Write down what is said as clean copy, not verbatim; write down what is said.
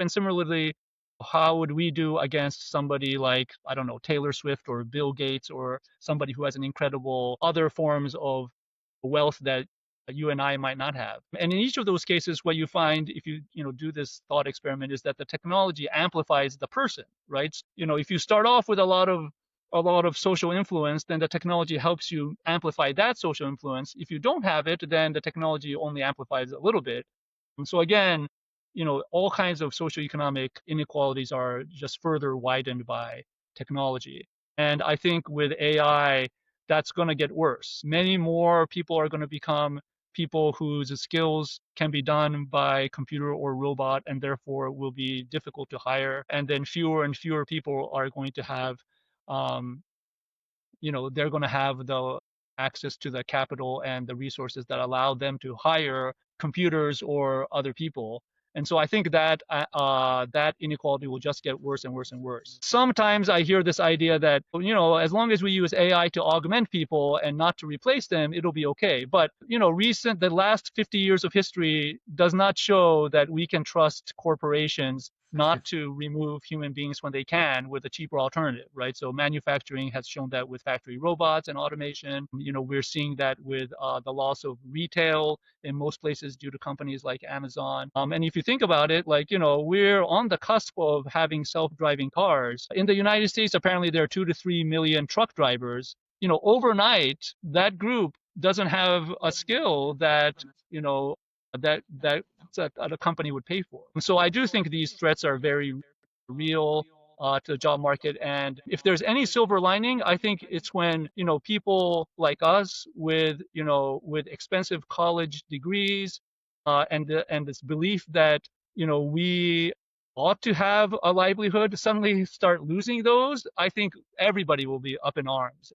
And similarly, how would we do against somebody like, I don't know, Taylor Swift or Bill Gates or somebody who has an incredible other forms of wealth that you and I might not have? And in each of those cases, what you find if you do this thought experiment is that the technology amplifies the person, right? If you start off with a lot of social influence, then the technology helps you amplify that social influence. If you don't have it, then the technology only amplifies a little bit. And so again, all kinds of socioeconomic inequalities are just further widened by technology. And I think with AI, that's going to get worse. Many more people are going to become people whose skills can be done by computer or robot, and therefore will be difficult to hire. And then fewer and fewer people are going to have, um, they're going to have the access to the capital and the resources that allow them to hire computers or other people. And so I think that that inequality will just get worse and worse and worse. Sometimes I hear this idea that, as long as we use AI to augment people and not to replace them, it'll be okay. But, the last 50 years of history does not show that we can trust corporations not to remove human beings when they can with a cheaper alternative, right? So manufacturing has shown that with factory robots and automation. We're seeing that with the loss of retail in most places due to companies like Amazon. And if you think about it, we're on the cusp of having self-driving cars. In the United States, apparently there are 2 to 3 million truck drivers. Overnight, that group doesn't have a skill that, that a company would pay for. So I do think these threats are very real to the job market. And if there's any silver lining, I think it's when, people like us with expensive college degrees and this belief that, we ought to have a livelihood suddenly start losing those. I think everybody will be up in arms.